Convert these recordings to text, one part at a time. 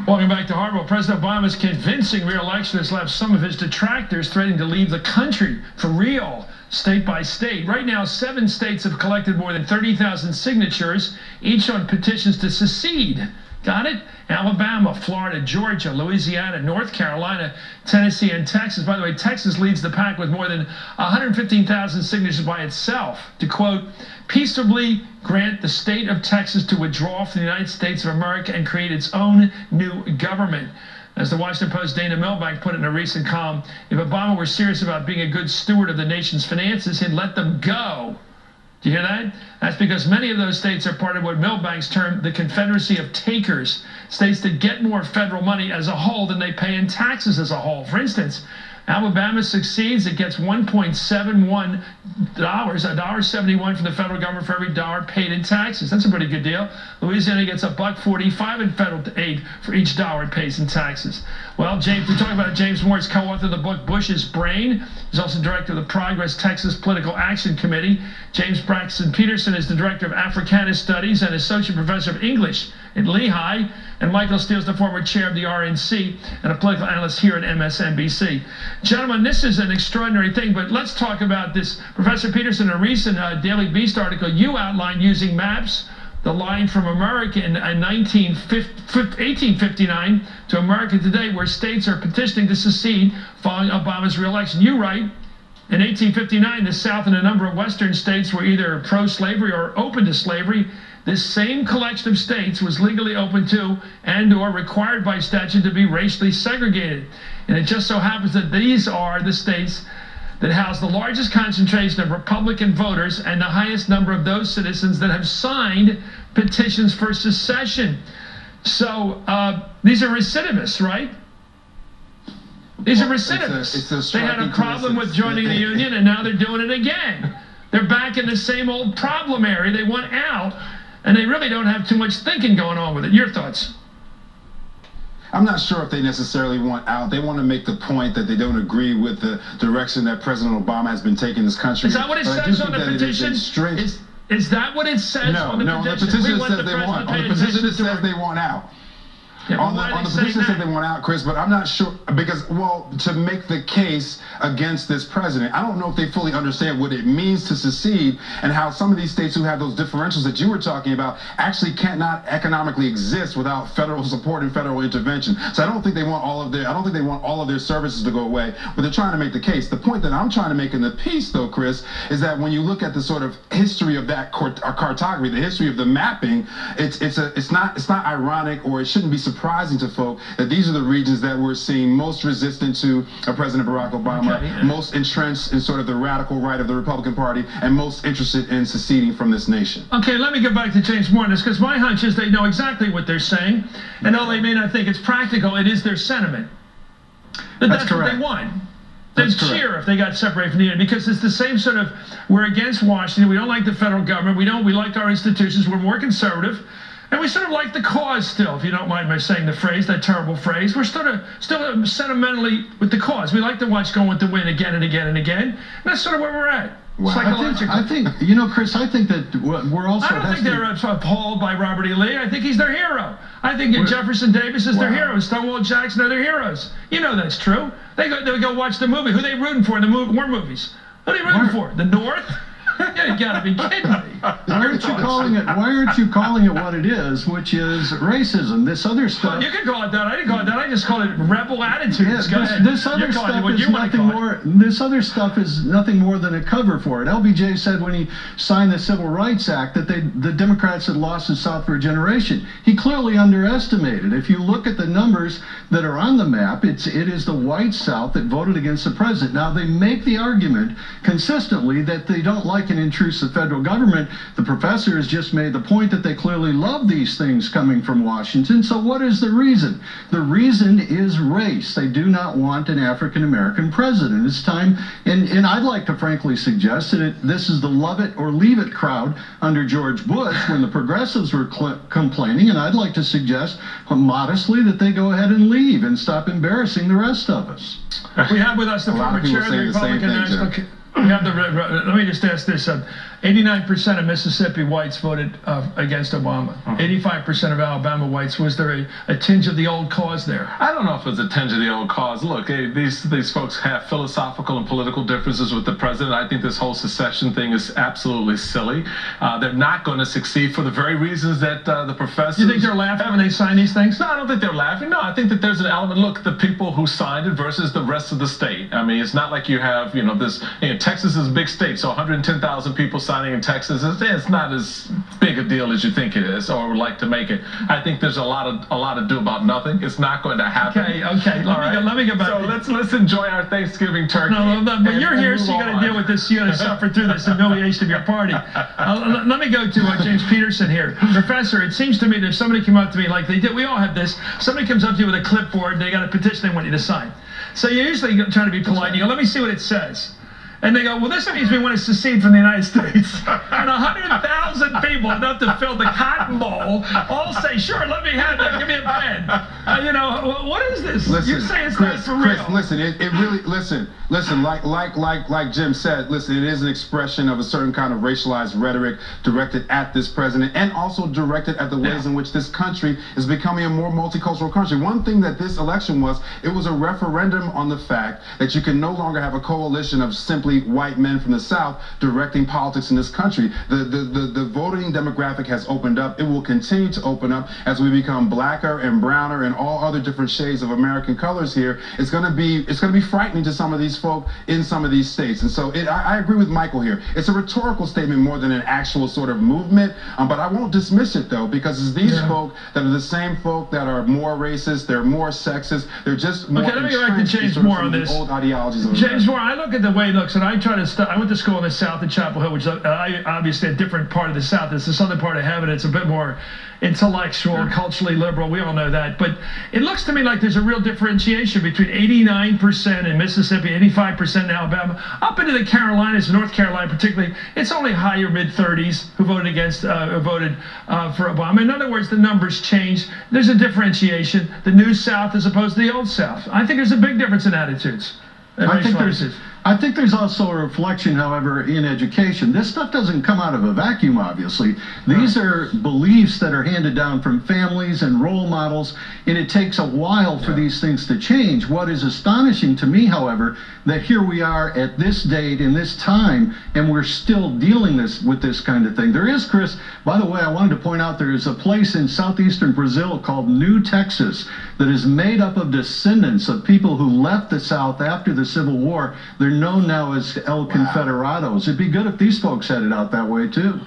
Welcome back to Hardball. President Obama's convincing re-election has left some of his detractors threatening to leave the country for real, state by state. Right now, 7 states have collected more than 30,000 signatures, each on petitions to secede. Got it? Alabama, Florida, Georgia, Louisiana, North Carolina, Tennessee, and Texas. By the way, Texas leads the pack with more than 115,000 signatures by itself to, quote, peaceably grant the state of Texas to withdraw from the United States of America and create its own new government. As the Washington Post's Dana Milbank put it in a recent column, if Obama were serious about being a good steward of the nation's finances, he'd let them go. Do you hear that? That's because many of those states are part of what Milbank's termed the Confederacy of Takers, states that get more federal money as a whole than they pay in taxes as a whole. For instance, Alabama succeeds, it gets $1.71, $1.71 from the federal government for every dollar paid in taxes. That's a pretty good deal. Louisiana gets $1.45 in federal aid for each dollar it pays in taxes. Well, James, we're talking about James Moore's co-author of the book Bush's Brain. He's also director of the Progress Texas Political Action Committee. James Braxton Peterson is the director of Africana Studies and associate professor of English at Lehigh. And Michael Steele is the former chair of the RNC and a political analyst here at MSNBC. Gentlemen, this is an extraordinary thing, but let's talk about this. Professor Peterson, a recent Daily Beast article, you outlined using maps the line from America in 1859 to America today, where states are petitioning to secede following Obama's re-election. You write, in 1859, the South and a number of Western states were either pro-slavery or open to slavery. This same collection of states was legally open to and or required by statute to be racially segregated. And it just so happens that these are the states that house the largest concentration of Republican voters and the highest number of those citizens that have signed petitions for secession. So these are recidivists, right? These are recidivists. They had a problem with joining the union, and now they're doing it again. They're back in the same old problem area. They want out, and they really don't have too much thinking going on with it. Your thoughts? I'm not sure if they necessarily want out. They want to make the point that they don't agree with the direction that President Obama has been taking this country. Is that what it says on the petition? Is that what it says on the petition? No, on the petition it says they want. On the petition it says they want out. Yeah, on the petition said they want out, Chris, but I'm not sure, because, well, to make the case against this president, I don't know if they fully understand what it means to secede and how some of these states who have those differentials that you were talking about actually cannot economically exist without federal support and federal intervention. So I don't think they want all of their services to go away, but they're trying to make the case. The point that I'm trying to make in the piece, though, Chris, is that when you look at the sort of history of that cartography, the history of the mapping, it's not ironic, or it shouldn't be surprising to folk that these are the regions that we're seeing most resistant to President Barack Obama, most entrenched in sort of the radical right of the Republican Party, and most interested in seceding from this nation. Okay, let me get back to James Moore on this, because my hunch is they know exactly what they're saying, and though they may not think it's practical, it is their sentiment. That's what they want. They'd cheer if they got separated from the union, because it's the same sort of, we're against Washington, we don't like the federal government, we like our institutions, we're more conservative. And we sort of like the cause still, if you don't mind my saying the phrase, that terrible phrase. We're still sentimentally with the cause. We like to watch Going with the Wind again and again and again. And that's sort of where we're at. Wow. I think, you know, Chris, I think that we're also... I don't think they're appalled by Robert E. Lee. I think he's their hero. I think Jefferson Davis is their hero. Stonewall Jackson are their heroes. You know that's true. They go watch the movie. Who are they rooting for in the war movies? Who are they rooting for? The North? Yeah, you gotta be kidding me. Why aren't you calling it what it is, which is racism? This other stuff. Well, you can call it that. I didn't call it that. I just called it rebel attitudes. Yeah, this other stuff is nothing more. This other stuff is nothing more than a cover for it. LBJ said when he signed the Civil Rights Act that the Democrats had lost the South for a generation. He clearly underestimated. If you look at the numbers that are on the map, it is the white South that voted against the president. Now they make the argument consistently that they don't like an intrusive federal government. The professor has just made the point that they clearly love these things coming from Washington. So what is the reason? The reason is race. They do not want an African-American president. It's time, and I'd like to frankly suggest that this is the love it or leave it crowd under George Bush when the progressives were complaining, and I'd like to suggest modestly that they go ahead and leave and stop embarrassing the rest of us. We have with us the former chair of the Republican National... Let me just ask this. 89% of Mississippi whites voted against Obama. 85% of Alabama whites. Was there a tinge of the old cause there? I don't know if it's a tinge of the old cause. Look, these folks have philosophical and political differences with the president. I think this whole secession thing is absolutely silly. They're not going to succeed for the very reasons that the professors... You think they're laughing when they sign these things? No, I don't think they're laughing. No, I think that there's an element. Look, the people who signed it versus the rest of the state. I mean, it's not like you have, this... Texas is a big state, so 110,000 people signing in Texas, it's not as big a deal as you think it is, or would like to make it. I think there's a lot to do about nothing. It's not going to happen. Okay. Let me go back. So let's enjoy our Thanksgiving turkey. No, but you're here, so you got to deal with this. You got to suffer through this humiliation of your party. Let me go to James Peterson here, Professor. It seems to me that if somebody came up to me like they did, we all have this. Somebody comes up to you with a clipboard, they got a petition they want you to sign. So you usually try to be polite. You go, let me see what it says. And they go, well, this means we want to secede from the United States. And 100,000 people, enough to fill the cotton bowl, all say, sure, let me have that. Give me a pen. What is this? Listen, You're saying it's Chris, not for real. Chris, listen, it really, listen, like Jim said, listen, it is an expression of a certain kind of racialized rhetoric directed at this president and also directed at the ways in which this country is becoming a more multicultural country. One thing that this election was, it was a referendum on the fact that you can no longer have a coalition of simply white men from the South directing politics in this country. The voting demographic has opened up. It will continue to open up as we become blacker and browner and all other different shades of American colors here. It's going to be frightening to some of these folk in some of these states. And so I agree with Michael here. It's a rhetorical statement more than an actual sort of movement. But I won't dismiss it though, because it's these folk that are the same folk that are more racist. They're more sexist. They're just more. Okay, let me go back to James Moore on this. Old ideologies of James Moore, I look at the way he looks, and I try to. I went to school in the South in Chapel Hill, which is obviously a different part of the South. It's the southern part of heaven. It's a bit more intellectual and culturally liberal. We all know that. But it looks to me like there's a real differentiation between 89% in Mississippi, 85% in Alabama, up into the Carolinas, North Carolina particularly. It's only higher mid-30s who voted against, for Obama. In other words, the numbers change. There's a differentiation. The new South as opposed to the old South. I think there's a big difference in attitudes. I think there's also a reflection, however, in education. This stuff doesn't come out of a vacuum, obviously. These are beliefs that are handed down from families and role models, and it takes a while for these things to change. What is astonishing to me, however, that here we are at this date in this time, and we're still dealing with this kind of thing. There is, Chris, by the way, I wanted to point out there is a place in southeastern Brazil called New Texas that is made up of descendants of people who left the South after the Civil War. They're known now as El Confederados. It'd be good if these folks headed out that way too.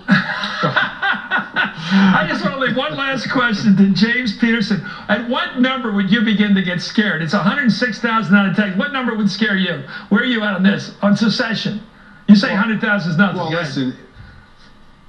I just want to leave one last question to James Peterson. At what number would you begin to get scared? It's 106,000 out of Texas. What number would scare you? Where are you at on this? On secession? You say 100,000 is nothing. Well,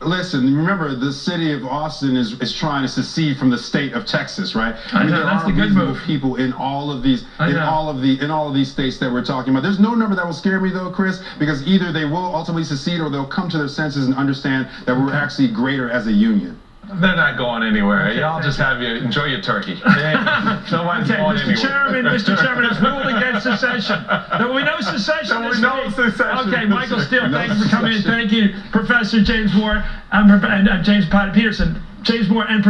listen, remember the city of Austin is trying to secede from the state of Texas, right? I mean, that's the good move. People in all of these in all of these states that we're talking about. There's no number that will scare me though, Chris, because either they will ultimately secede or they'll come to their senses and understand that we're actually greater as a union. They're not going anywhere. Okay, y'all just enjoy your turkey. Nobody's going anywhere. Mr. Chairman has ruled against secession. There will be no secession. There will be no secession. Okay, Michael Steele, thank you for coming in. Thank you, Professor James Moore and James Peterson. James Moore and